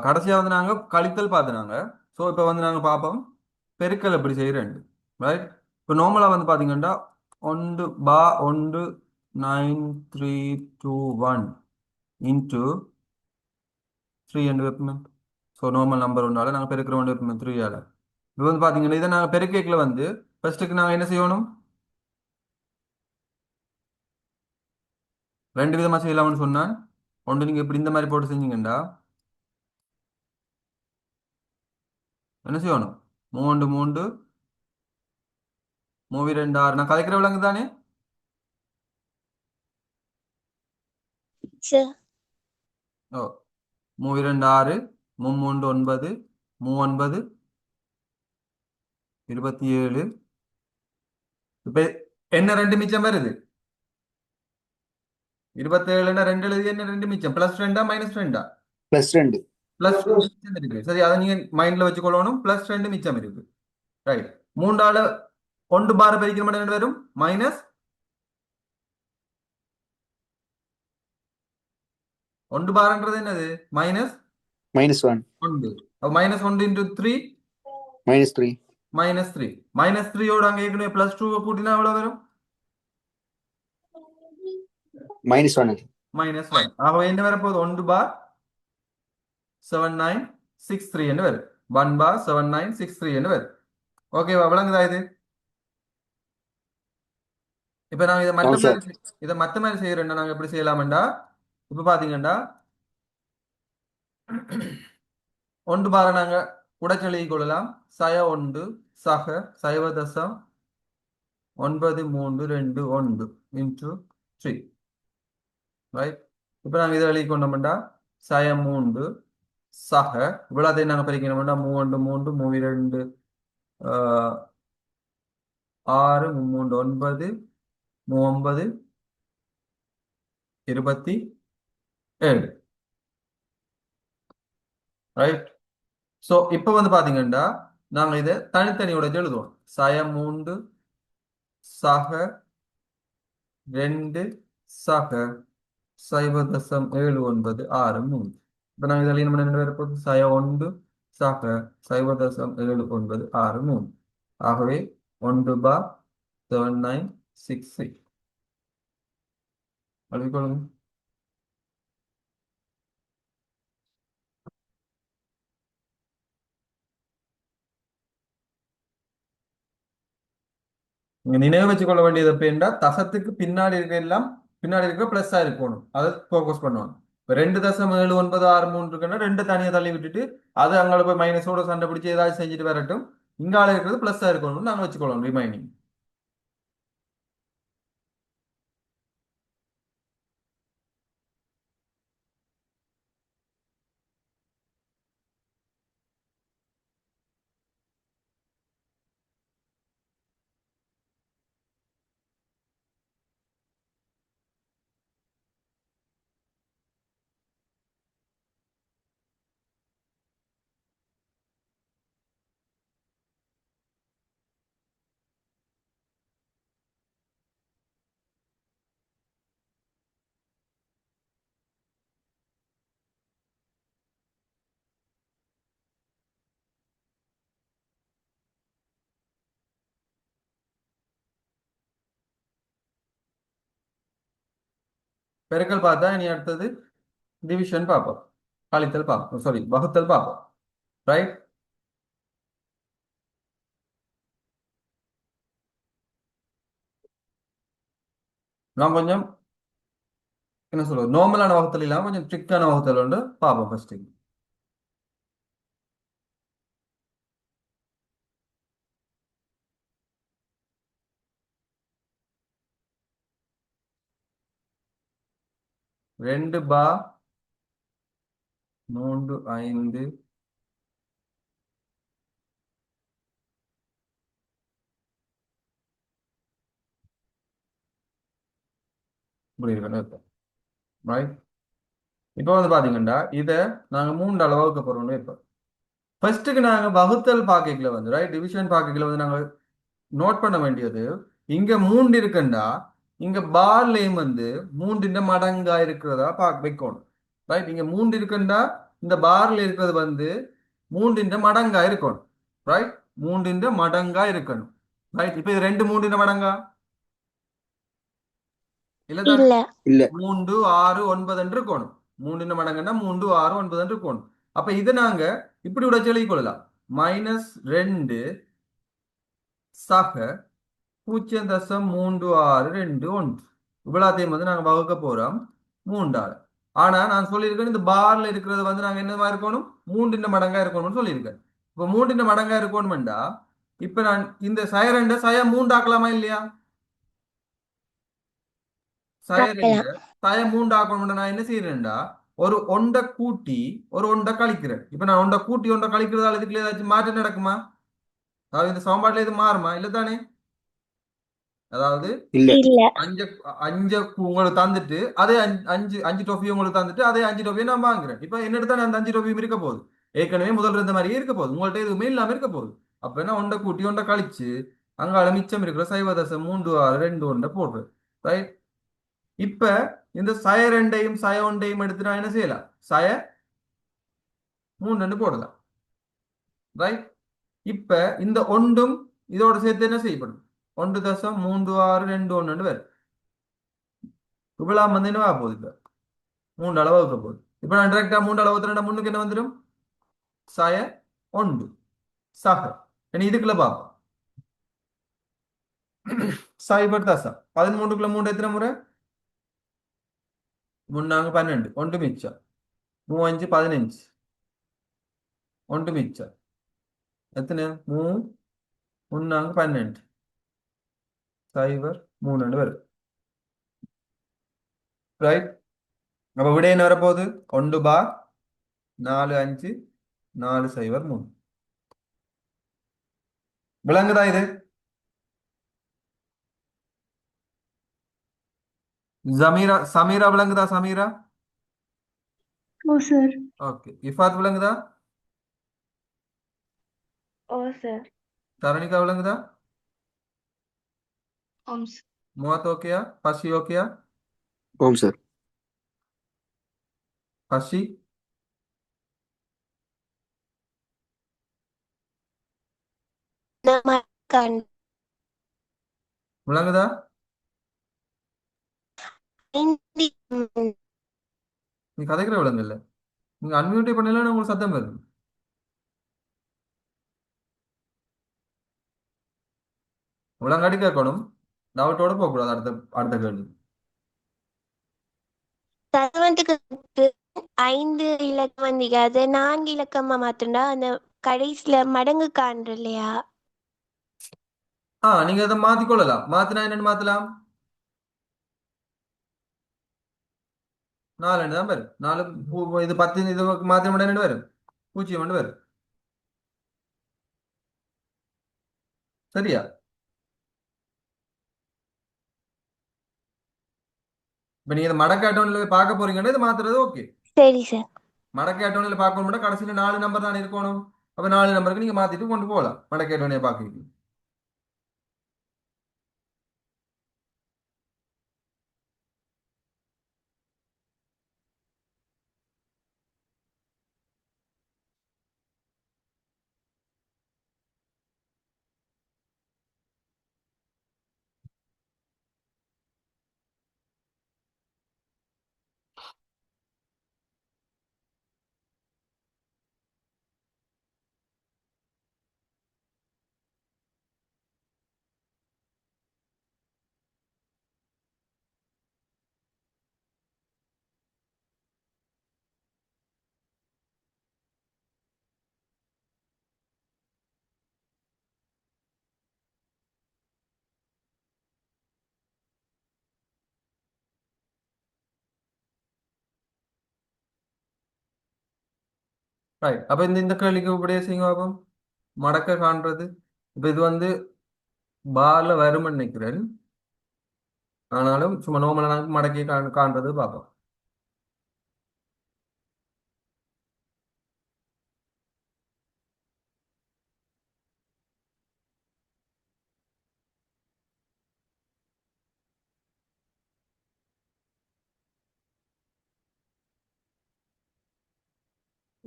கடைசியாக வந்து நாங்கள் கழித்தல் பார்த்துனாங்க. ஸோ இப்போ வந்து நாங்கள் பார்ப்போம் பெருக்கல் எப்படி செய்கிறேன். ரைட். இப்போ நார்மலாக வந்து பார்த்தீங்கன்னா ஒன்று பா ஒன்று 9321 இன்ட்டு த்ரீ என்று வைப்போமே. ஸோ நார்மல் நம்பர் ஒன்றால் நாங்கள் பெருக்கிற ஒன்று வைப்போமே த்ரீயால். இப்போ வந்து பார்த்தீங்கன்னா இதை நாங்கள் பெருக்கைக்கில் வந்து ஃபர்ஸ்ட்டுக்கு நாங்கள் என்ன செய்யணும்? ரெண்டு விதமாக செய்யலாம்னு சொன்னால் ஒன்று நீங்கள் இப்படி இந்த மாதிரி போட்டு செஞ்சீங்கண்டா என்ன செய்யணும்? மூன்று மூன்று மூவி ரெண்டு ஆறு நான் கதைக்கிற விலங்கு தானே. சார் ஓ, மூவி ரெண்டு ஆறு மும்மூன்று ஒன்பது மூவொன்பது 27. இப்ப என்ன ரெண்டு மிச்சம் வருது? 27 ரெண்டு எழுதி என்ன ரெண்டு மிச்சம் பிளஸ் ரெண்டா மைனஸ் ரெண்டா? +2. பிளஸ் மிச்சம் இருக்கு. சரி, அதை நீங்க மைண்ட்ல வச்சுக்கொள்ளணும். பிளஸ் ரெண்டு மிச்சம் இருக்கு. ரைட். மூன்றால ஒன்று பார பெருக்கிற மட்டும் என்ன வரும்? மைனஸ் ஒன்று பாரன்றது என்னது? மைனஸ் -1. ஒன்று. மைனஸ் ஒன்று into three -3. Minus three. Minus த்ரீயோட அங்க ஏற்கனவே பிளஸ் டூ கூட்டினா எவ்வளவு வரும்? -1. -1. ஆகவே என்ன வரப்போகுது? ஒன்று பார் 7963 என்று வரும். 1 பார் 7963 என்று வரும். ஓகேவா? விளங்குதா இது? இப்ப நாங்க ஆமாம் சார். இதை மத்த மாதிரி செய்யறோம்னா நாங்க எப்படி செய்யலாம்டா? இப்ப பாத்தீங்கன்னா ஒன்று பார நாங்க உடச்செழுதி கொள்ளலாம். சய ஒன்று சக சைவதசம் 9321 இன்டூ த்ரீ. ரைட். இப்ப நாங்க இதை எழுதி கொண்டோம்டா சய மூன்று சக இவ்வளோத்தையும் நாங்க பிரிக்கணும்டா மூன்று மூன்று மூவி ரெண்டு ஆறு மூன்று ஒன்பது மூவொன்பது 27. ரைட். ஸோ இப்போ வந்து பாத்தீங்கன்னா நாங்க இதை தனித்தனியோட எழுதுவோம். சய மூன்று சக ரெண்டு சக 0.796 இப்போ நாங்கள் இதில் என்ன ரெண்டு பேர் போது சய ஒன்று சக 0.796. ஆகவே ஒன்று பா 7963 அழுவிக்கொள்ளுங்க. நீங்க நினைவு வச்சுக்கொள்ள வேண்டியது எப்படின்னா தசத்துக்கு பின்னாடி இருக்க எல்லாம் பின்னாடி இருக்க பிளஸ்ஸா இருக்கணும். அதை ஃபோக்கஸ் பண்ணுவாங்க. இப்போ 2.796 இருக்குன்னா ரெண்டு தனியாக தள்ளி விட்டுட்டு அது அங்கே போய் மைனஸோட சண்டை பிடிச்சி ஏதாச்சும் செஞ்சுட்டு வரட்டும். இங்கால இருக்கிறது பிளஸ்ஸா இருக்கணும்னு நாங்கள் வச்சுக்கொள்ளணும் ரிமைனிங். பெருக்கல் பார்த்தா இனி அடுத்தது டிவிஷன் பார்ப்போம். கழித்தல் பார்ப்போம். சாரி, வகுத்தல் பார்ப்போம். ரைட். நான் கொஞ்சம் என்ன சொல்றது நார்மலான வகுத்தல் இல்லாம கொஞ்சம் ட்ரிக்கான வகுத்தல் உண்டு பார்ப்போம் ஃபர்ஸ்ட். ரெண்டு பா மூன்று ஐந்து இப்படி இருக்கணும். ரைட். இப்போ வந்து பாத்தீங்கன்னா இதை நாங்க மூன்று அளவுக்கு போறோம்னு இப்போ ஃபர்ஸ்ட்டுக்கு நாங்க வகுத்தல் பாக்கைகளை வந்து ரைட் டிவிஷன் பாக்கைகளை வந்து நாங்க நோட் பண்ண வேண்டியது இங்க மூன்று இருக்குண்டா இங்க பார்லையும் வந்து மூன்றின் மடங்கா இருக்கிறதா வைக்கணும். ரைட். இங்க மூன்று இருக்குண்டா இந்த பார்ல இருக்கிறது வந்து மூன்றின் மடங்கா இருக்கணும். ரைட், மூன்றின் மடங்கா இருக்கணும். ரைட், இப்போ இது ரெண்டு மூன்றின் மடங்கா இல்ல தானே? இல்ல. இல்ல. 3 6 9 என்று இருக்கணும். மூன்றின் மடங்குன்னா 3 6 9 என்று இருக்கணும். அப்ப இதை நாங்க இப்படி உடைச்சு எழுதிக் கொள்ளலாம். -2 சக 0.3621 இவ்வளோத்தையும் வந்து நாங்க வகுக்க போறோம் மூன்றால. ஆனா நான் சொல்லியிருக்கேன் இந்த பார்ல இருக்கிறது வந்து நாங்க என்னவா இருக்கணும், மூன்றின் மடங்கா இருக்கணும்னு சொல்லியிருக்கேன். இப்ப மூன்றின் மடங்கா இருக்கணும்டா இப்ப நான் இந்த சய 2 சய 3 ஆக்கலாமா இல்லையா? சய 2 ஆக்கலாம். சய 3 ஆக்கணும்னா நான் என்ன செய்யறேன்டா, ஒரு ஒன்றை கூட்டி ஒரு ஒன்றை கழிக்கிறேன். இப்ப நான் ஒன்றை கூட்டி ஒன்றை கழிக்கிறதால இதுக்குள்ள ஏதாச்சும் மாற்றம் நடக்குமா? அதாவது இந்த சமன்பாட்டுல இது மாறுமா? இல்ல தானே? அதாவது இல்ல. இல்ல. அஞ்சு அஞ்சு உங்களுக்கு தந்துட்டு அதே அஞ்சு அஞ்சு டொஃபி உங்களுக்கு தந்துட்டு அதே அஞ்சு டொஃபியை நான் வாங்குறேன். இப்ப என்னட்டு தான் அந்த அஞ்சு டொஃபியும் இருக்க போகுது, ஏற்கனவே முதல்ல இருந்த மாதிரியே இருக்க போகுது, உங்கள்ட்ட எதுவுமே இல்லாம இருக்க போகுது. அப்ப என்ன ஒன்றை கூட்டி ஒன்றை கழிச்சு அங்கால மிச்சம் இருக்கிற 0.3621 போடுறேன். ரைட், இப்ப இந்த சய 2ஐயும் சய 1ஐயும் எடுத்து நான் என்ன செய்யலாம், சய 3 போடலாம். ரைட், இப்ப இந்த ஒன்றும் இதோட சேர்த்து என்ன செய்யப்படும், 1.3621 வரும். இவ்வளவு வந்து என்னவா போகுது, இப்ப 3 அளவுக்கு போகுது. இப்ப நான் டைரக்டா 3 அளவு முன்னுக்கு என்ன வந்துடும், சய 1 சக. இனி இதுக்குள்ள பார்ப்போம். சைபர் தசா 13க்குள்ள 3 எத்தனை முறை, முன்னாங்க 12 ஒன்று மிச்சம், 3 5 15 ஒன்று மிச்சம் எத்தனை, 3 முன்னாங்க 12 சைபர் 3 வரும். ரைட், அப்ப விட என்ன வரப்போகுது, 1 பார் 4 5 4 0 3. விளங்குதா இது? ஜமீரா சமீரா விளங்குதா? சமீரா ஓ சார். ஓகே. இஃபாத் விளங்குதா? ஓ சார். தரணிகா விளங்குதா? ஓம் முவாத் ஓகேயா? பஷி ஓகேயா? ஓம் சார். பஷி நமக்கான் விளங்குதா? ஐந்து. நீ கதைக்கிற விளங்கு இல்ல, நீங்க அன்மியூட்டே பண்ணல உங்களுக்கு சத்தம் வருது. விளங்காடி கேட்கணும், டவுட்டோட போகக்கூடாது. அடுத்த அடுத்த கேள்வி. தத்துவத்துக்கு 5 இலக்கம் வந்தீங்க, அது 4 இலக்கமா மாத்தண்டா அந்த கடைசியில மடங்கு காண்ற இல்லையா? நீங்க அதை மாத்திக்கொள்ளலாம். மாத்தினா என்னன்னு மாத்தலாம், 4 தான் வரும். 4 இது 10 இது மாத்திர மட்டும் என்ன வரும், 0 வரும். சரியா? இப்ப நீங்க இதை மடக்க அட்டவணையில போய் பார்க்க போறீங்கன்னா இது மாத்துறது ஓகே. சரி சார். மடக்க அட்டவணையில பார்க்கணும், கடைசியில 4 நம்பர் தான் இருக்கணும். அப்ப 4 நம்பருக்கு நீங்க மாத்திட்டு கொண்டு போகலாம் மடக்க அட்டவணையை பார்க்க. ரைட், அப்ப இந்த கேள்விக்கு இப்படியே செய்யுங்க பாப்போம். மடக்க காண்றது, இப்ப இது வந்து பார்ல வரும்னு நினைக்கிறேன். ஆனாலும் சும்மா நோமல மடக்கி காண்றது பார்ப்போம்.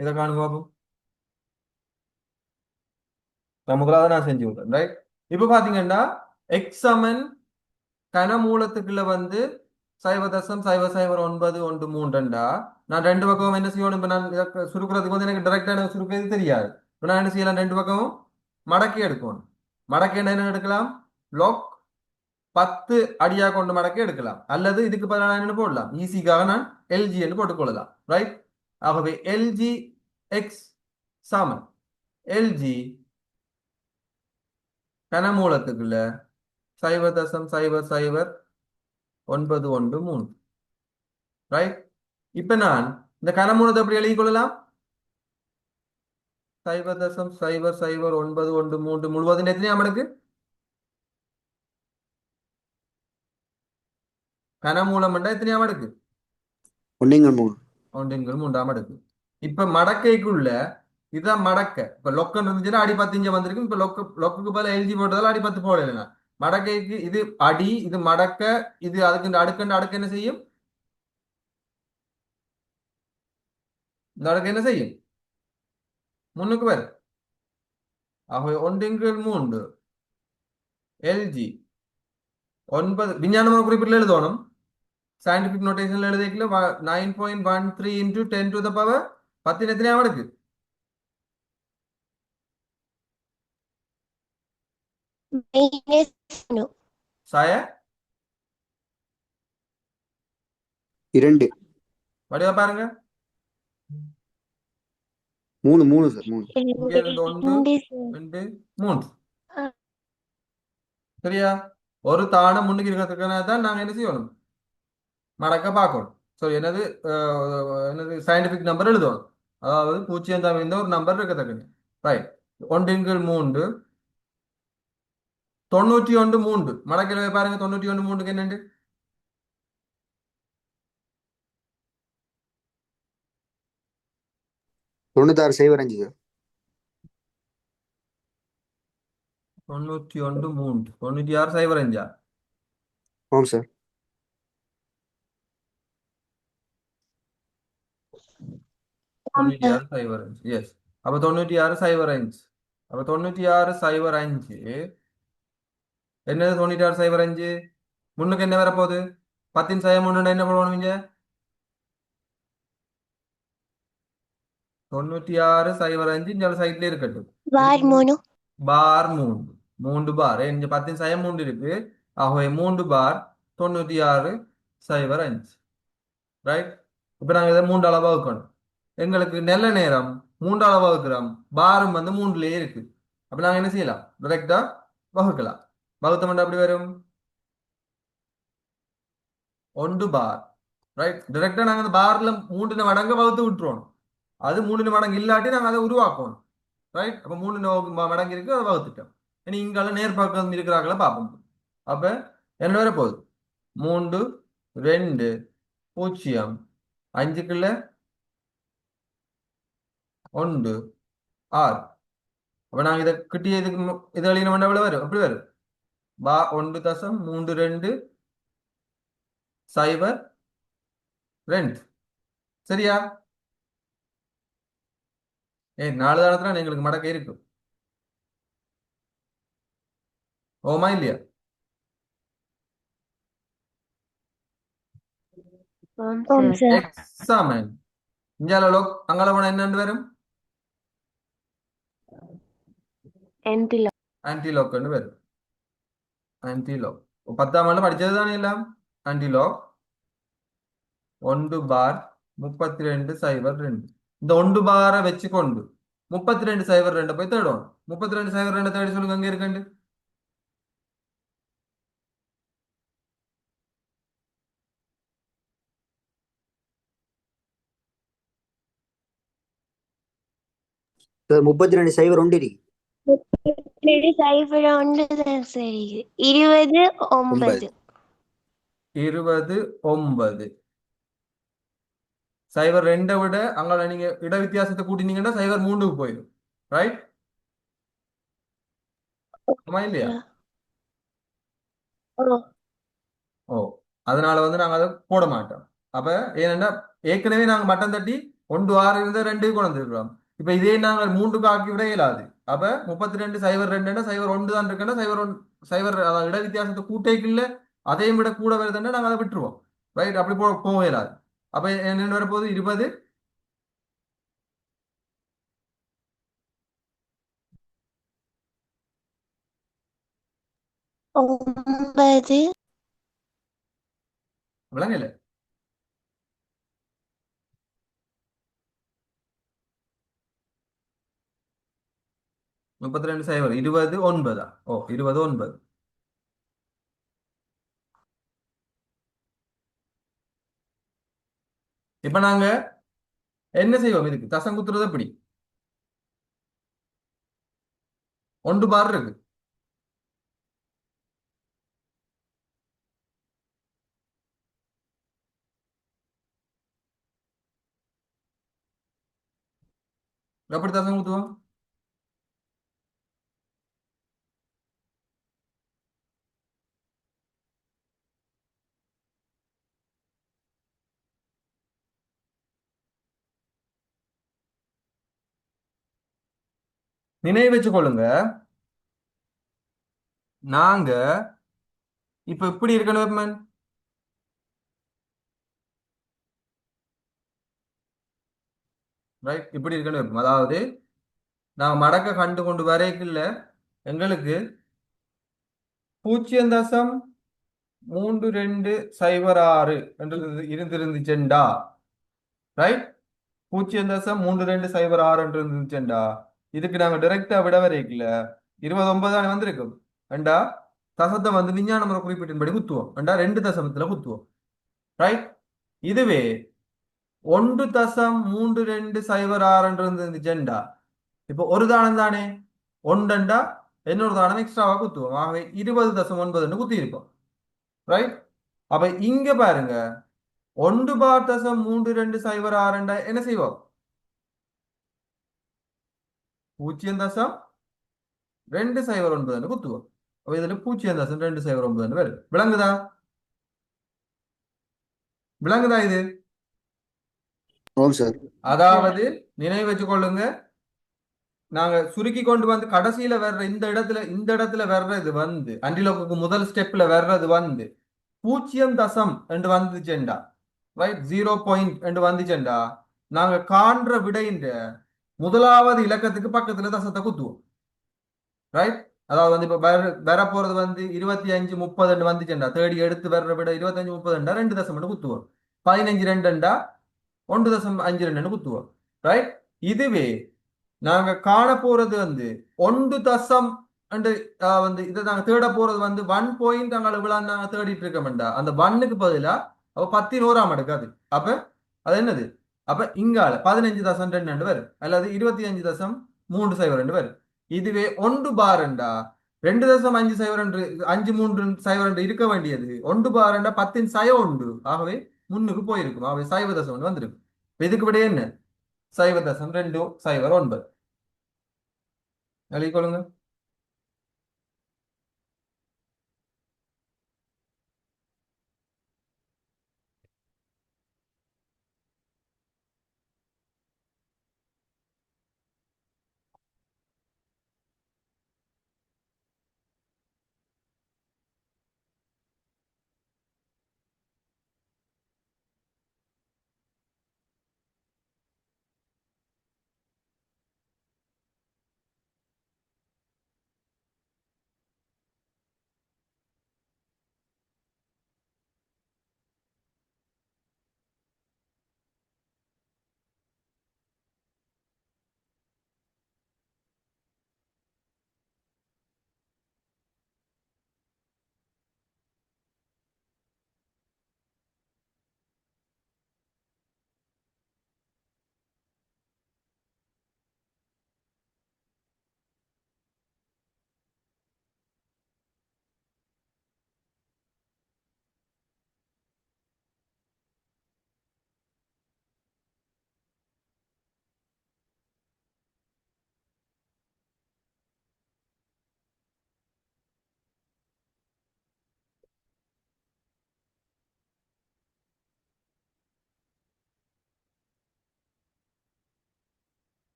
இதை காணும் பாப்போம். நான் முதலாவது நான் செஞ்சு விடுறேன், ரைட்? இப்போ பாத்தீங்கன்னா எக்ஸ் சமன் கனமூலத்துக்குள்ள வந்து 0.0091 நான் ரெண்டு பக்கமும் என்ன செய்யணும்? இப்போ நான் சுருக்குறதுக்கு வந்து எனக்கு டைரக்டா எனக்கு சுருக்கிறது தெரியாது. இப்போ நான் என்ன செய்யலாம்? ரெண்டு பக்கமும் மடக்கி எடுக்கணும். மடக்கி என்ன எடுக்கலாம்? லோக் 10 அடியா கொண்டு மடக்கி எடுக்கலாம். அல்லது இதுக்கு பதிலாக நான் என்ன போடலாம்? ஈஸிக்காக நான் எல்ஜி என்று போட்டுக்கொள்ளலாம், ரைட்? ஆகவே எல்ஜி எக்ஸ் சமன் எல்ஜி கனமூலத்துக்குள்ள 0.0091, ரைட்? இப்ப நான் இந்த கனமூலத்தை எப்படி எழுதிக் கொள்ளலாம்? 0.0091 முழுவதும் எத்தனையாம் மடக்கு? கனமூலம் என்றா எத்தனையாம் மடக்கு? 1/3. 1/3 மடக்கு. இப்ப மடக்கைக்குள்ள இதான் மடக்க. இப்ப லொக்கன் இருந்துச்சுன்னா அடி 10 இங்க வந்திருக்கும். இப்ப லொக்குக்கு பதிலா எழுதி போட்டதால அடி 10 போடலைங்க. மடக்கைக்கு இது அடி, இது மடக்க, இது அதுக்கு அடுக்கு என்ன செய்யும்? இந்த அடுக்கு என்ன செய்யும்? முன்னுக்கு வரும். ஆகவே 1/3 எல்ஜி 9 விஞ்ஞான குறிப்பிட்டு எழுதணும். சயின்டிபிக் நோட்டேஷன்ல எழுதிக்கல 9.13 into 10 to the power 10 எத்தனையா மடக்கு? -1. சாய 2. வடிவா பாருங்க. 3 சார் 3. இங்க இருந்து 1 2 sir. 2 3. ஆ. சரியா? ஒரு தானம் முன்னுக்கு இருக்கிறதுக்கான தான் நாங்க என்ன செய்யணும்? மடக்க பார்க்கணும். ஸோ என்னது சயின்டிபிக் நம்பர் எழுதணும். அதாவது 0 தவிர்ந்த ஒரு நம்பர் இருக்கத்தக்கது, ரைட்? 1/3 91 மடக்கில் பாருங்க. 91 என்னண்டு? 96.05 சார். 91 96.05. ஆமாம் சார். ஆமா sir. 96.05. எஸ். அப்ப 96.05. அப்ப 96.05 என்னது? 96.05 முன்னுக்கு என்ன வரப்போகுது? 10 சாய 3 என்ன போடணும் இங்க? 96.05 இந்த சைட்ல இருக்கட்டும். வார் 3. பார் 3 பார் இங்க 10 சாய 3 இருக்கு. ஆகவே 3 பார் 96.05, ரைட்? இப்ப நாங்க இதை 3 அளவா வைக்கணும். எங்களுக்கு நல்ல நேரம் 3 அளவா வகுக்கிறோம். பாரும் வந்து 3லயே இருக்கு. அப்ப நாங்க என்ன செய்யலாம்? டைரக்டா வகுக்கலாம். வகுத்தோம்னா அப்படி வரும் 1 பார், ரைட்? டைரக்டா நாங்க அந்த பார்ல 3 மடங்கு வகுத்து விட்டுருவோம். அது 3 மடங்கு இல்லாட்டி நாங்க அதை உருவாக்கணும், ரைட்? அப்ப 3 மடங்கு இருக்கு, அதை வகுத்துட்டோம். இனி இங்கால நேர்பக்கம் இருக்கிறாங்களா பார்ப்போம். அப்ப என்ன வர போகுது? 3 2 0 5க்குள்ள 1 6. அப்ப நாங்க இதை கிட்டிய இதுக்கு இதை எழுதின எவ்வளவு வரும்? அப்படி வரும் 1.32 சரியா? 4 தானத்துல எங்களுக்கு மடக்க இருக்கு. ஓமா இல்லையா? ஆம் sir. எக்ஸாமன் இஞ்சால லோக் அங்கால போனா என்னன்னு வரும்? Antelope. ஆன்டிலோக்னு வரும். ஆன்டிலோக் 10ஆம் ஆண்டு படிச்சது தானே எல்லாம். ஆன்டிலோக் 1 பார் 32.02. இந்த 1 பாரை வச்சுக்கொண்டு 32.02 போய் தேடும். 32.02 தேடி சொல்லுங்க, அங்க இருக்கு. சார் 32.01 இருக்கு. 32.01 தான் சரி. 20.9. 20.9. 0.2 விட அங்க நீங்க இட வித்தியாசத்தை கூட்டினீங்கன்னா 0.3க்கு போயிடும், ரைட்? ஆமா இல்லையா? ஓ. ஓ, அதனால வந்து நாங்க அதை போட மாட்டோம். அப்ப ஏன்னா ஏற்கனவே நாங்க மட்டம் தட்டி ஒன்று ஆறு இருந்த ரெண்டு கொண்டு வந்துருக்கிறோம். இப்ப இதே நாங்கள் மூன்றுக்கு ஆக்கி விட இயலாது. அப்ப 32 சைபர் ரெண்டு சைபர் ஒன்று தான் இருக்குன்னா சைபர் ஒன் சைபர் அதாவது இட வித்தியாசத்தை கூட்டைக்குள்ள அதையும் விட கூட வருதுன்னா நாங்கள் அதை விட்டுருவோம். ரைட், அப்படி போக இயலாது. அப்ப என்ன வரப்போகுது? 20 ஒன்பது விளங்கல. 32 சைபர் 20 9. ஓ 20 9. இப்ப நாங்க என்ன செய்வோம்? இதுக்கு தசம் குத்துறது எப்படி? ஒன்று பார் இருக்கு. எப்படி தசம் குத்துவோம்? நினைவு வச்சு கொள்ளுங்க, நாங்க இப்ப இப்படி இருக்கணும். ரைட், இப்படி இருக்கணும். அதாவது நாங்க மடக்க கண்டு கொண்டு வரைக்குள்ள எங்களுக்கு 0.3206 என்று இருந்திருந்துச்சுண்டா. ரைட், 0.3206 என்று இருந்துச்சுண்டா இதுக்கு நாங்க டைரக்டா விட வரைக்குள்ள 29 வந்திருக்கும். ரெண்டா தசத்தை வந்து விஞ்ஞான முறை குறிப்பிட்டின்படி குத்துவோம். ரெண்டா 2 தசமத்துல குத்துவோம். ரைட், இதுவே 1.3206 என்று இருந்துச்சுண்டா இப்போ ஒரு தானம் தானே ஒன்றண்டா இன்னொரு தானம் எக்ஸ்ட்ராவா குத்துவோம். ஆகவே 20.9 குத்தி இருப்போம். ரைட், அப்ப இங்க பாருங்க 1.3206 என்ன செய்வோம்? 0.209 குத்துவோம். அப்ப இதுல 0.209 வரும். விளங்குதா? விளங்குதா இது? ஆமாம் சார். அதாவது நினைவு வச்சு கொள்ளுங்க, நாங்க சுருக்கி கொண்டு வந்து கடைசியில வர்ற இந்த இடத்துல வர்றது வந்து அண்டிலோக்கு முதல் ஸ்டெப்ல வர்றது வந்து 0 என்று வந்துச்சுண்டா. ரைட், 0 என்று வந்துச்சுண்டா நாங்க காண்ற விடையின் முதலாவது இலக்கத்துக்கு பக்கத்துல தசத்தை குத்துவோம். ரைட், அதாவது வந்து இப்ப வர போறது வந்து 25 30 வந்துச்சுண்டா தேடி எடுத்து வர்ற விட 25 30 2 தசம் குத்துவோம். 15 2 1.52 குத்துவோம். ரைட், இதுவே நாங்க காண போறது வந்து 1 அண்டு வந்து இதை நாங்க தேட போறது வந்து 1 அங்க இவ்வளவு நாங்க தேடிட்டு இருக்கோம்டா அந்த 1க்கு பதிலா அப்ப 10 அடுக்காது. அப்ப அது என்னது? அப்ப இங்கால 15.2 வரும் அல்லது 25.30 வரும். இதுவே 1 பாரண்டா 2.50 5.30 இருக்க வேண்டியது 1 பாரண்டா 10 சய உண்டு. ஆகவே முன்னுக்கு போயிருக்கும். ஆகவே 0.1 வந்திருக்கும். இதுக்கு விட என்ன? 0.209. எழுதிக்கொள்ளுங்க.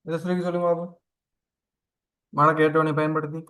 இதை சொல்லி சொல்லுங்க பாப்போம். மழை கேட்டவனை பயன்படுத்தி.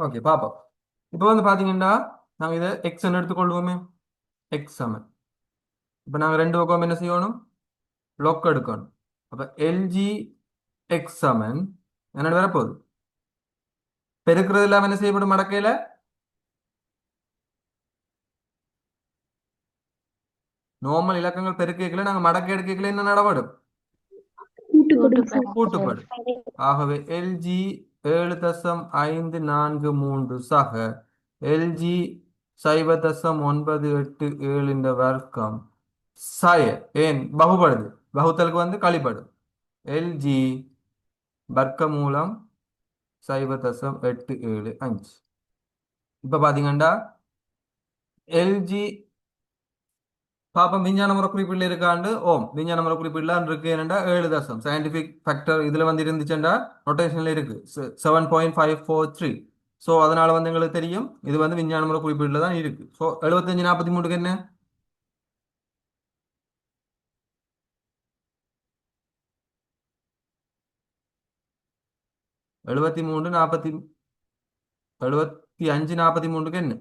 ஓகே பாப்போம். இப்போ வந்து பாத்தீங்கன்னா நாங்க இதை எக்ஸ்ன்னு எடுத்துக்கொள்வோமே. எக்ஸ் சமன் இப்போ நாங்க ரெண்டு பக்கம் என்ன செய்யணும், லொக் எடுக்கணும். அப்ப எல்ஜி எக்ஸ் சமன் என்னோட வரப்போகுது பெருக்கிறது இல்லாம என்ன செய்யப்படும் மடக்கையில நார்மல் இலக்கங்கள் பெருக்கைகளை நாங்க மடக்கை எடுக்கைகளை என்ன நடவடும், கூட்டுப்படும். ஆகவே எல்ஜி 7.543 சக எல்ஜி 0.987 வர்க்கம் சய ஏன் பகுபடுது, வகுத்தலுக்கு வந்து கழிப்படும். எல்ஜி வர்க்க மூலம் 0.875. இப்ப பாத்தீங்கன்னா எல்ஜி பாப்பம் விஞ்ஞான முறை குறிப்பீடுல இருக்காண்டு ஓம் விஞ்ஞான முறை குறிப்பீடுல இருக்கு. என்னடா 7 சயின்டிபிக் ஃபேக்டர் இதுல வந்து இருந்துச்சுண்டா நோட்டேஷன்ல இருக்கு 7.543. ஸோ அதனால வந்து எங்களுக்கு தெரியும் இது வந்து விஞ்ஞான முறை குறிப்பீடுல தான் இருக்கு. ஸோ 75 43 என்ன 75 43 என்ன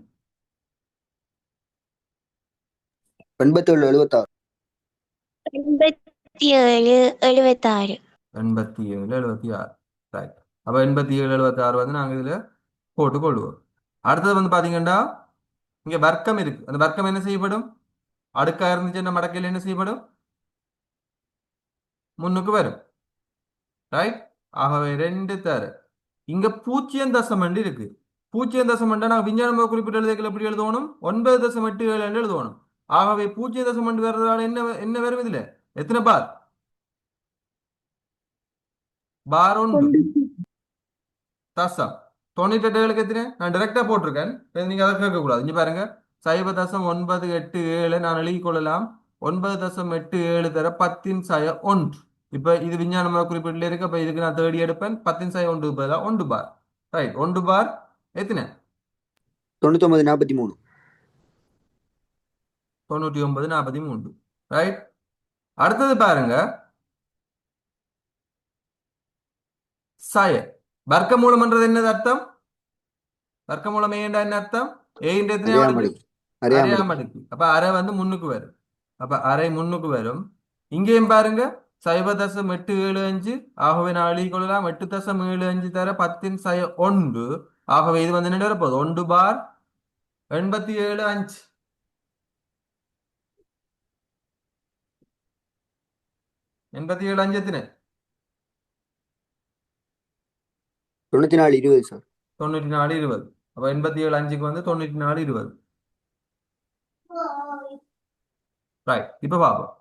87 76. 87 76. 87 76. ரைட். அப்ப 87 76 வந்து நாங்க இதுல போட்டுக்கொள்வோம். அடுத்தது வந்து பாத்தீங்கன்னா இங்க வர்க்கம் இருக்கு. அந்த வர்க்கம் என்ன செய்யப்படும், அடுக்கா இருந்துச்சுன்னா மடக்கையில் என்ன செய்யப்படும், முன்னுக்கு வரும். ரைட். ஆகவே 2 தர இங்க 0.0 இருக்கு. 0.0 நாங்க விஞ்ஞான குறிப்பிட்ட எழுதுகள் எப்படி எழுதணும், 9.87 எழுதணும். ஆகவே 0.0 வர்றதால என்ன என்ன வரும், இதுல எத்தனை பார், பார் உண்டு தசம் 98 எத்தனை நான் டைரக்டா போட்டிருக்கேன். நீங்க அதை கேட்க கூடாது. இங்க பாருங்க 0.987 நான் எழுதி கொள்ளலாம். 9.87 தர 10 இப்ப இது விஞ்ஞான குறிப்பிட்டுல இருக்கு. அப்ப இதுக்கு நான் தேடி எடுப்பேன். 10 பதிலா 1 பார். ரைட். 1 பார் எத்தனை 99 43. 99 43. ரைட். அடுத்தது பாருங்க சய வர்க்கமூலம்ன்றது என்னது அர்த்தம், வர்க்கமூலம் ஏண்டா என்ன அர்த்தம், ஏன்ற எத்தனையாவது அறியாமடி அடுக்கு, அறியாமடி அரையாம அடுக்கு. அப்ப அரை வந்து முன்னுக்கு வரும். அப்ப அரை முன்னுக்கு வரும். இங்கேயும் பாருங்க 0.875. ஆகவே நான் எழுதி கொள்ளலாம் 8.75 தர 10 ஆகவே இது வந்து என்ன வரப்போகுது 1 பார் 87.5. 87.5 எத்தனை 94 20 சார். 94 20. அப்ப 87.5க்கு வந்து 94 20. ரைட். இப்ப பாப்போம்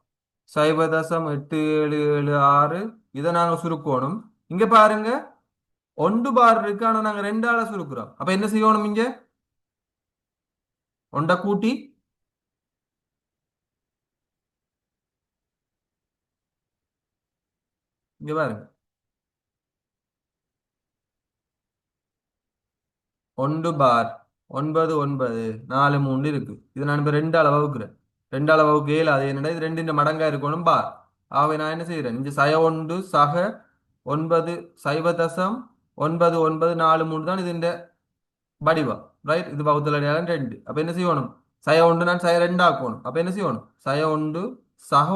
0.876 இதை நாங்க சுருக்கணும். இங்க பாருங்க 1 பார் இருக்கு, ஆனா நாங்க 2ஆல சுருக்குறோம். அப்ப என்ன செய்யணும், இங்க 1 கூட்டி இங்க பாருங்க 1 பார் 9 9 4 3 இருக்கு. இது நான் இப்ப 2ஆல வகுக்கிறேன். 2ஆல வகுக்க 7 அது என்னடா இது 2 மடங்கா இருக்கணும் பார். ஆகவே நான் என்ன செய்யறேன், இந்த 1 சக 9 0.994 தான் இது இந்த வடிவம். ரைட். இது வகுத்தல் அடையாளம் 2. அப்ப என்ன செய்யணும், 1 நான் 2 ஆக்கணும். அப்ப என்ன செய்யணும் 1 சக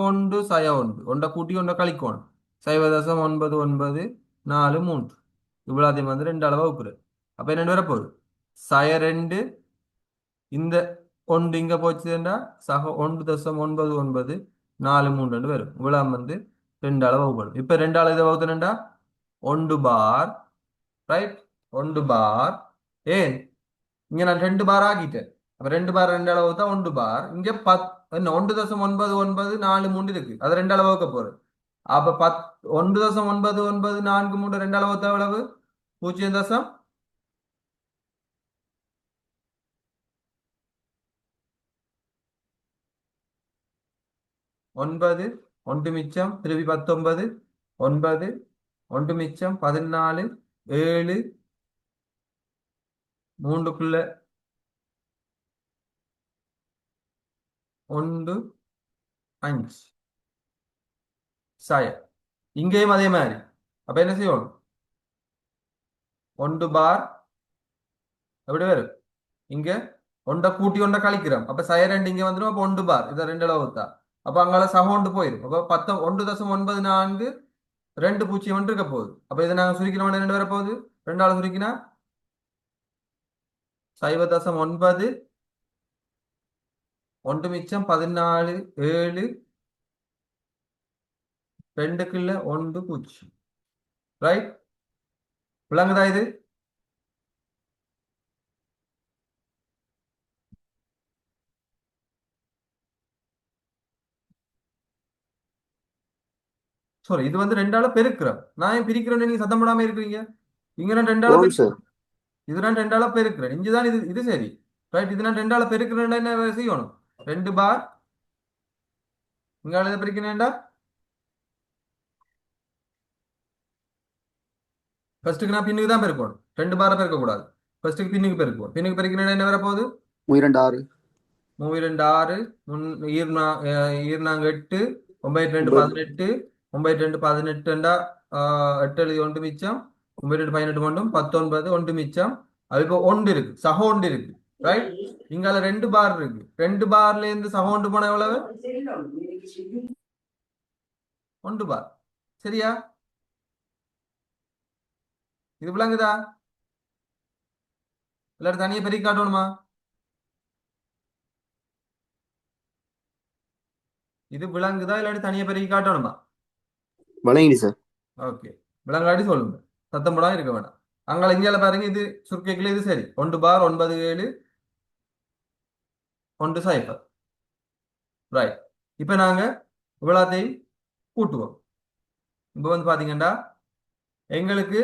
1 1 கூட்டி 1 கழிக்கணும். 0.993 இவ்வளோத்தையும் வந்து 2ஆல வகுக்கிறேன். அப்ப என்ன வரப்போகுது 2 இந்த 1 இங்க போச்சுன்னா சக 1.993 வரும். இவ்வளவு வந்து 2ஆல வகுப்படும். இப்ப 2ஆல இதை வகுத்தா 1 பார். ரைட். 1 பார் ஏன் இங்க நான் 2 பார் ஆக்கிட்டேன். அப்ப 2 பார் 2ஆல வகுத்தா 1 பார். இங்க 1.993 இருக்கு, அது 2ஆல வகுக்க போறேன். அப்ப 1.994 2ஆல வகுத்தா எவ்வளவு 0. 9 1 மிச்சம் திருப்பி 19 9 1 மிச்சம் 14 7 3க்குள்ள 1 5 சாய. இங்கேயும் அதே மாதிரி. அப்ப என்ன செய்யணும் 1 பார் எப்படி வரும்? இங்க ஒன்றை கூட்டி ஒன்றை கழிக்கிறோம். அப்ப சய ரெண்டு இங்க வந்துடும். அப்ப 1 பார் இதை 2 அளவுத்தா. அப்ப அங்கால சக ஒன்று போயிடும். அப்ப 1.94 2 இருக்க போகுது. அப்ப இதை நாங்க சுருக்கிறோம். 2 வர போகுது. 2ஆல சுருக்கினா 0.9 1 மிச்சம் 14 7 2க்குள்ள 1 0. ரைட்? விளங்குதா இது? சாரி, இது வந்து 2ஆல பெருக்கிறோம். நான் ஏன் பிரிக்கிறேன்னு நீங்க சத்தம் போடாம இருக்கிறீங்க? இங்க நான் 2ஆல ஓம் சார். பெருக்கிறேன். இது நான் 2ஆல பெருக்கிறேன். இங்கதான் இது சரி. ரைட்? இது நான் 2ஆல பெருக்கிறேன். என்ன செய்யணும்? 2 பார் இங்கால இதை பிரிக்கிறேன்டா. ஃபர்ஸ்ட்டுக்கு நான் பின்னுக்கு தான் பெருக்கணும். 2 பாரை பெருக்க கூடாது. ஃபர்ஸ்ட்டுக்கு பின்னுக்கு பெருக்குவோம். பின்னுக்கு பெருக்கிறேன் என்ன வர போகுது? 36 2 6 ஈர்னாங்க 8 9 2 18 9 2 18 8 எழுதி 1 மிச்சம் 9 2 18 கொண்டும் 19 1 மிச்சம். அது இப்போ 1 இருக்கு, சக 1 இருக்கு. ரைட்? இங்கால 2 பார் இருக்கு. 2 பார்ல இருந்து சக 1 போன எவ்வளவு? 1 பார். சரியா? இது விளங்குதா? எல்லாரும் தனியா பெருக்கி காட்டணுமா? இது விளங்குதா இல்லாட்டி தனியா பெருக்கி காட்டணுமா? வழங்கிடு சார். ஓகே, விளங்காட்டி சொல்லுங்க. சத்தம் போடாம இருக்க வேண்டாம். அங்கே இங்கால பாருங்க, இது சுருக்கைக்குள்ள இது சரி. 1 பார் 9 7 1 0. ரைட். இப்போ நாங்க இவ்வளோத்தையும் கூட்டுவோம். இப்போ வந்து பாத்தீங்கன்னா எங்களுக்கு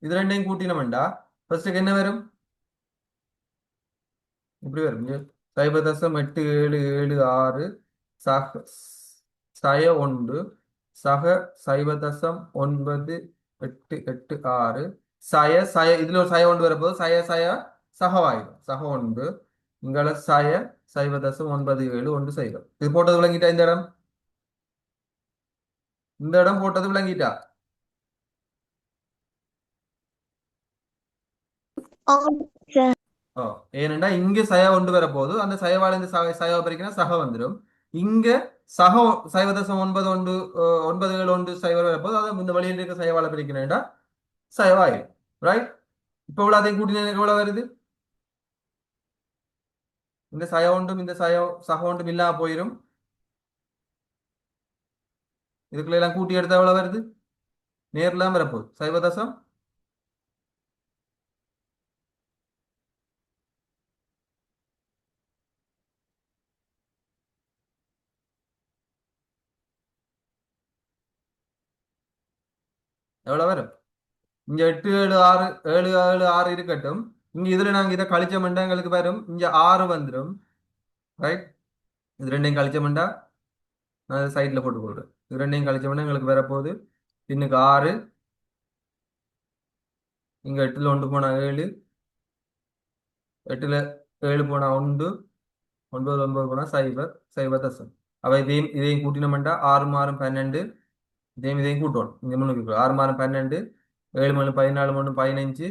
இது ரெண்டையும் கூட்டினோம்டா ஃபர்ஸ்ட்டுக்கு என்ன வரும்? இப்படி வரும். 0.876 சக சய 1 சக 0.9886 சய சய இதுல ஒரு சய 1 வரப்போது. சய சய சகவாயுது சக 1 இங்கால சய 0.97 1 0. இது போட்டது விளங்கிட்டா? இந்த இடம் போட்டது விளங்கிட்டா? ஆம் சார். ஓ, ஏனெண்டா இங்க சய 1 வரப்போகுது. அந்த சயவால இந்த சயவை பிரிக்கினா சக வந்துடும். இங்க சக 0.91 971 சைவர் வரப்போது. அதை இந்த வழியில் இருக்க சயவால பிரிக்கிறேன்டா சயவாயிடும். ரைட்? இப்போ அதையும் கூட்டினா எனக்கு எவ்வளவு வருது? இந்த சய ஒன்றும் இந்த சக ஒன்றும் இல்லாம போயிடும். இதுக்குள்ள எல்லாம் கூட்டி எடுத்தா எவ்வளவு வருது? நேர்லாம் வரப்போகுது. 0. எவ்வளவு வரும்? இங்க 8 7 6 7 7 6 இருக்கட்டும். இங்க இதுல நாங்க இதை கழிச்சோம்னா எங்களுக்கு வரும். இங்க 6 வந்துடும். ரைட்? இது ரெண்டையும் கழிச்சோம்னா நான் சைட்ல போட்டு கொடுக்குறேன். இது ரெண்டையும் கழிச்சோம்னா எங்களுக்கு வரப்போகுது. பின்னுக்கு 6 இங்க 8ல் 1 போனா 7 8ல் 7 போனா 1 9 9 போனா 0 0.0. அவ இதையும் கூட்டினோம்னா 6 6 12 இதையும் கூட்டணும். இங்க முன்னுக்கு 6 6 12 7 3 14 3 15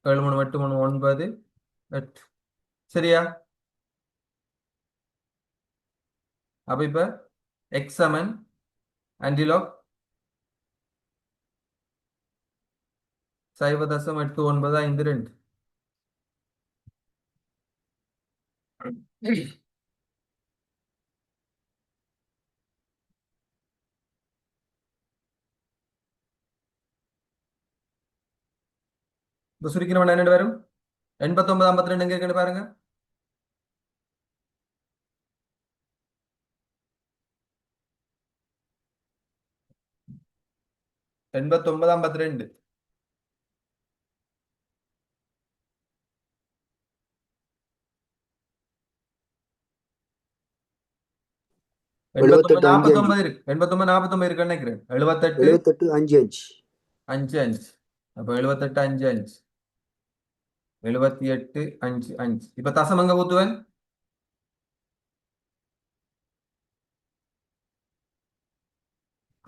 7 3 8 3 9 8. சரியா? அப்ப இப்ப எக்ஸ் சமன் ஆன்டிலாக் 0.8952. இப்ப சுருக்கணும் என்ன வரும்? 89 52 எங்க இருக்குன்னு பாருங்க. 89 52. எழுபத்தெட்டு 49 இருக்கு. 89 49 இருக்குன்னு நினைக்கிறேன். 78 78 5 5 5 5. அப்ப 78 5 5 78 5 5. இப்ப தசம் எங்க குத்துவேன்?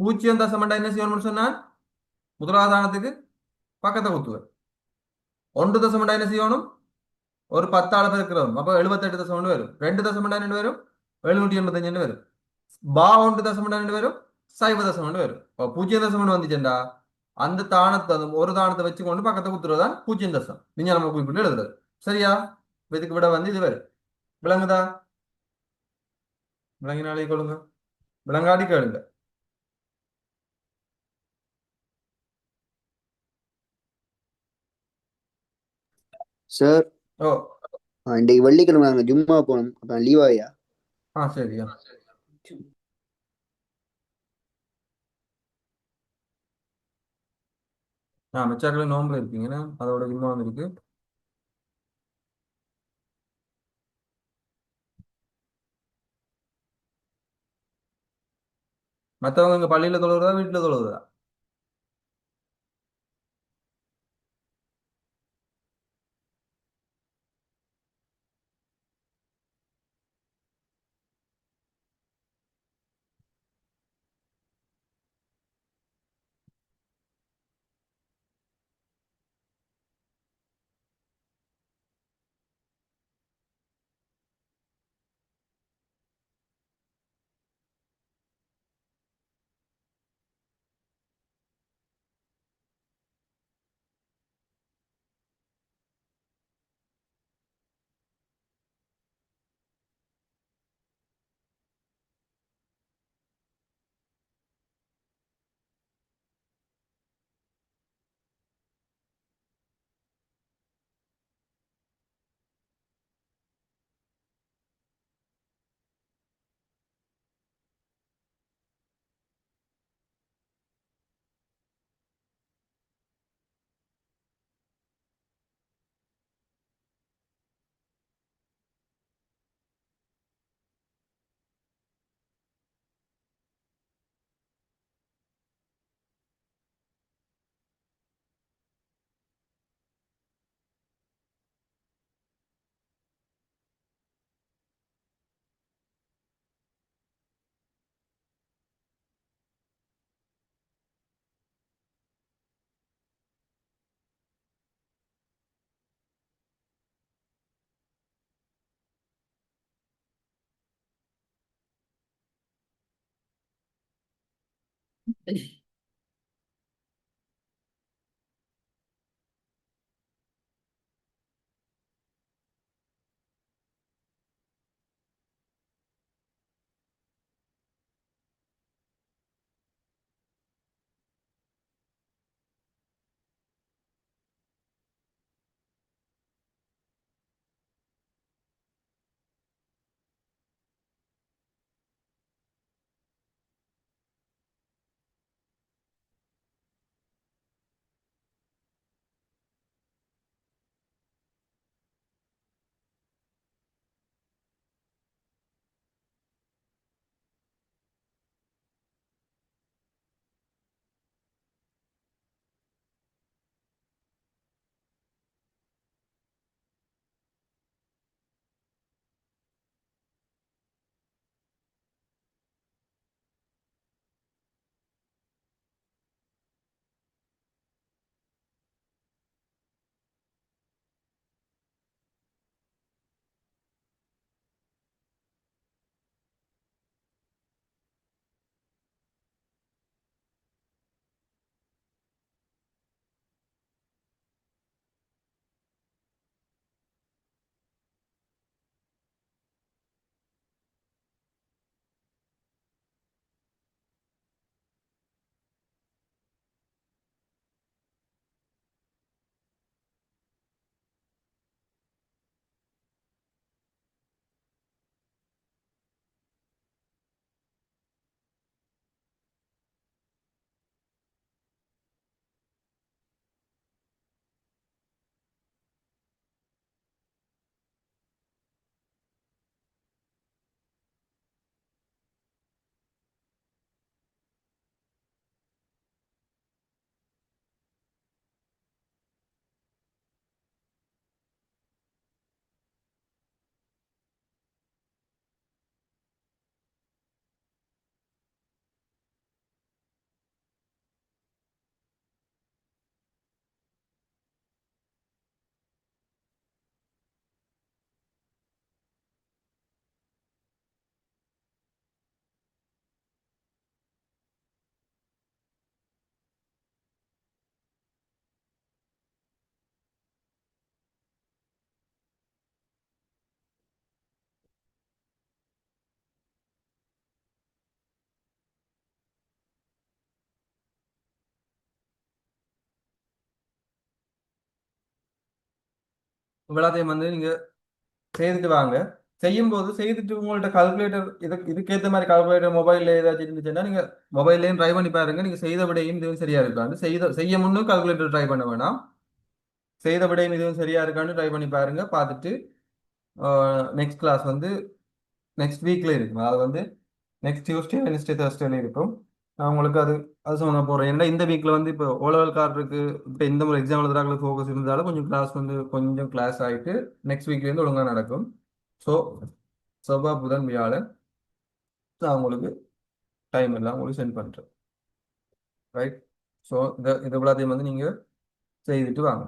0 தசம் என்ன செய்யணும்னு சொன்னா முதலாதானத்துக்கு பக்கத்தை குத்துவேன். 1 தசம் என்ன செய்யணும்? ஒரு 10 பெருக்கிறோம். அப்போ 78 தசம் வரும். 2 தசம் வரும். 785 வரும். பா 1 தசம் வரும். 0 தசம் வரும். இப்போ 0 தசம் வந்துச்சுண்டா அந்த தானத்தை ஒரு தானத்தை வச்சு கொண்டு பக்கத்தை குத்துறதுதான் 0 தசம். நீங்க நம்ம குறிப்பிட்டு எழுதுறது. சரியா? இப்ப இதுக்கு விட இது வரும். விளங்குதா? விளங்கினாலே கொள்ளுங்க. விளங்காடி கேளுங்க. சார் ஓ இன்றைக்கு வெள்ளிக்கிழமை நாங்கள் ஜும்மா போகணும், அப்போ லீவாயா? சரியா. மிச்சாக்களே நோம்புல இருக்கீங்கன்னா அதோட இன்னும் இருக்கு. மற்றவங்க இங்க பள்ளியில தொழுகிறதா வீட்டுல தொழுகிறதா? இவ்வளோத்தையும் வந்து நீங்கள் செய்துட்டு வாங்க. செய்யும்போது செய்துட்டு உங்கள்ட்ட கால்குலேட்டர் இதுக்கேற்ற மாதிரி கால்குலேட்டர் மொபைலில் ஏதாச்சும் இருந்துச்சுன்னா நீங்கள் மொபைல்லையும் ட்ரை பண்ணி பாருங்க. நீங்கள் செய்த விடையும் இதுவும் சரியா இருக்கான்னு செய்ய முன்னும் கால்குலேட்டர் ட்ரை பண்ண வேணாம். செய்த விடையும் இதுவும் சரியா இருக்கான்னு ட்ரை பண்ணி பாருங்க. பார்த்துட்டு நெக்ஸ்ட் கிளாஸ் வந்து நெக்ஸ்ட் வீக்ல இருக்கும். அது வந்து நெக்ஸ்ட் டியூஸ்டே வெனஸ்டே தேர்ஸ்டேல இருக்கும். நான் உங்களுக்கு அது சொன்ன போகிறேன். ஏன்னா இந்த வீக்கில் வந்து இப்போ ஓலவல் கார்டுக்கு இப்போ இந்த ஒரு எக்ஸாம் எழுதுறாங்களுக்கு ஃபோக்கஸ் இருந்தாலும் கொஞ்சம் கிளாஸ் வந்து கொஞ்சம் கிளாஸ் ஆகிட்டு நெக்ஸ்ட் வீக்லேருந்து ஒழுங்காக நடக்கும். ஸோ செவ்வாய் புதன் வியாழன் நான் உங்களுக்கு டைம் எல்லாம் உங்களுக்கு சென்ட் பண்ணுறேன். ரைட். ஸோ இது எல்லாத்தையும் வந்து நீங்கள் செய்துட்டு வாங்க.